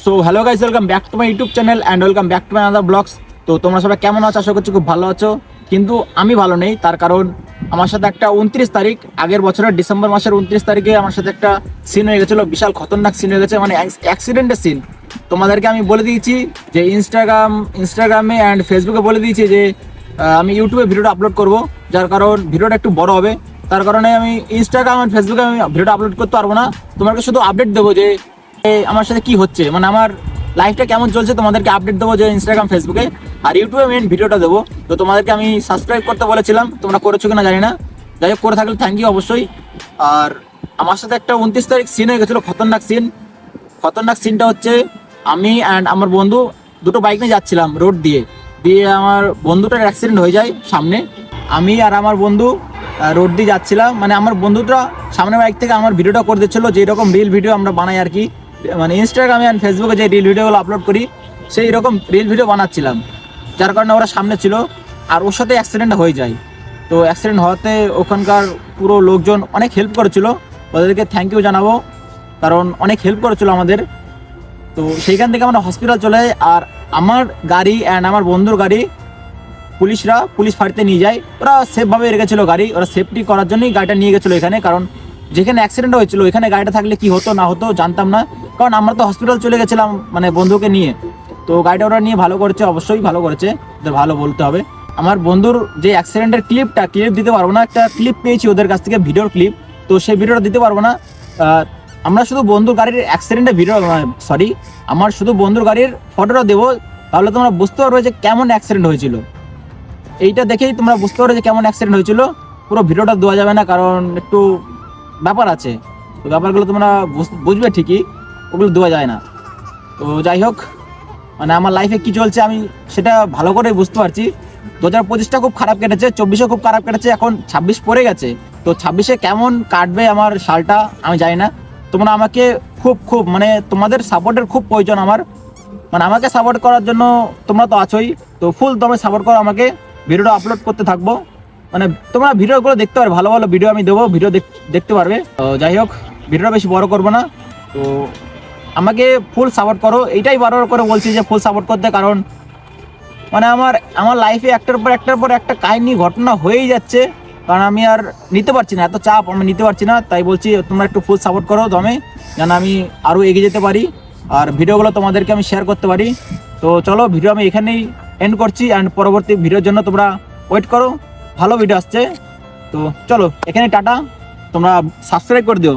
So hello guys, welcome back to my YouTube channel and welcome back to my other blogs. তো তোমরা সবাই কেমন আছো? আশা করছি খুব ভালো আছো, কিন্তু আমি ভালো নেই। তার কারণ আমার সাথে একটা 29 তারিখ, আগের বছরের ডিসেম্বর মাসের 29 তারিখে আমার সাথে একটা সিন হয়ে গেছিলো, বিশাল খতরনাক সিন হয়ে গেছে, মানে অ্যাক্সিডেন্টের সিন। তোমাদেরকে আমি বলে দিয়েছি যে ইনস্টাগ্রামে অ্যান্ড ফেসবুকে বলে দিয়েছি যে আমি ইউটিউবে ভিডিওটা আপলোড করব, যার কারণ ভিডিওটা একটু বড় হবে। তার কারণে আমি ইনস্টাগ্রাম আর ফেসবুকে আমি ভিডিওটা আপলোড করতে পারবো না। তোমাকে শুধু আপডেট দেবো যে আমার সাথে কি হচ্ছে, মানে আমার লাইফটা কেমন চলছে, তোমাদেরকে আপডেট দেবো যে ইনস্টাগ্রাম ফেসবুকে। আর ইউটিউবে মেন ভিডিওটা দেবো। তো তোমাদেরকে আমি সাবস্ক্রাইব করতে বলেছিলাম, তোমরা করেছো কিনা জানি না, যাই হোক করে থাকলে থ্যাংক ইউ অবশ্যই। আর আমার সাথে একটা 29 তারিখ সিন হয়ে গেছিলো, খতরনাক সিনটা হচ্ছে আমি অ্যান্ড আমার বন্ধু দুটো বাইক নিয়ে যাচ্ছিলাম রোড দিয়ে আমার বন্ধুটার অ্যাক্সিডেন্ট হয়ে যায় সামনে। আমি আর আমার বন্ধু রোড দিয়ে যাচ্ছিলাম, মানে আমার বন্ধুটা সামনে বাইক থেকে আমার ভিডিওটা করে দিচ্ছিলো, যে এরকম রিল ভিডিও আমরা বানাই আর কি, মানে ইনস্টাগ্রামে অ্যান্ড ফেসবুকে যে রিল ভিডিওগুলো আপলোড করি সেই রকম রিল ভিডিও বানাচ্ছিলাম, যার কারণে ওরা সামনে ছিল আর ওর সাথে অ্যাক্সিডেন্ট হয়ে যায়। তো অ্যাক্সিডেন্ট হওয়াতে ওখানকার পুরো লোকজন অনেক হেল্প করেছিল, ওদেরকে থ্যাংক ইউ জানাবো, কারণ অনেক হেল্প করেছিল আমাদের। তো সেইখান থেকে আমরা হসপিটাল চলে যাই, আর আমার গাড়ি অ্যান্ড আমার বন্ধুর গাড়ি পুলিশ ফাঁড়িতে নিয়ে যায়। ওরা সেফভাবে রেখেছিল গাড়ি, ওরা সেফটি করার জন্যই গাড়িটা নিয়ে গেছিলো এখানে, কারণ যেখানে অ্যাক্সিডেন্ট হয়েছিল এখানে গাড়িটা থাকলে কি হতো না হতো জানতাম না, কারণ আমরা তো হসপিটাল চলে গেছিলাম মানে বন্ধুকে নিয়ে। তো গাড়িটা ওরা নিয়ে ভালো করেছে, অবশ্যই ভালো করেছে, ওদের ভালো বলতে হবে। আমার বন্ধুর যে অ্যাক্সিডেন্টের ক্লিপ দিতে পারবো না, একটা ক্লিপ পেয়েছি ওদের কাছ থেকে, ভিডিওর ক্লিপ, তো সেই ভিডিওটা দিতে পারবো না। আমরা শুধু বন্ধুর গাড়ির অ্যাক্সিডেন্টের আমার শুধু বন্ধুর গাড়ির ফটোটা দেবো, তাহলে তোমরা বুঝতে পারবে যে কেমন অ্যাক্সিডেন্ট হয়েছিল। এইটা দেখেই তোমরা বুঝতে পারো যে কেমন অ্যাক্সিডেন্ট হয়েছিল। পুরো ভিডিওটা দেওয়া যাবে না, কারণ একটু ব্যাপার আছে, তো ব্যাপারগুলো তোমরা বুঝবে ঠিকই, ওগুলো দেওয়া যায় না। তো যাই হোক, মানে আমার লাইফে কি চলছে আমি সেটা ভালো করে বুঝতে পারছি। 2025টা খুব খারাপ কেটেছে, 24 খুব খারাপ কেটেছে, এখন 26 পড়ে গেছে। তো 26-এ কেমন কাটবে আমার সালটা আমি জানি না। তোমরা আমাকে খুব মানে তোমাদের সাপোর্টের খুব প্রয়োজন আমার, মানে আমাকে সাপোর্ট করার জন্য তোমরা তো আছোই, তো ফুল তোমরা সাপোর্ট করো আমাকে, ভিডিওটা আপলোড করতে থাকবো, মানে তোমরা ভিডিওগুলো দেখতে পারবে, ভালো ভালো ভিডিও আমি দেবো, ভিডিও দেখতে পারবে। তো যাই হোক, ভিডিওটা বেশি বড় করবো না, তো আমাকে ফুল সাপোর্ট করো, এইটাই বারবার করে বলছি যে ফুল সাপোর্ট করতে, কারণ মানে আমার লাইফে একটার পর একটা কাহিনী ঘটনা হয়েই যাচ্ছে, কারণ আমি আর নিতে পারছি না, এত চাপ আমি নিতে পারছি না। তাই বলছি তোমরা একটু ফুল সাপোর্ট করো দমে, যেন আমি আরও এগিয়ে যেতে পারি আর ভিডিওগুলো তোমাদেরকে আমি শেয়ার করতে পারি। তো চলো, ভিডিও আমি এখানেই এন্ড করছি, অ্যান্ড পরবর্তী ভিডিওর জন্য তোমরা ওয়েট করো, ভালো ভিডিও আসছে। তো চলো এখানে টাটা, তোমরা সাবস্ক্রাইব করে দিও।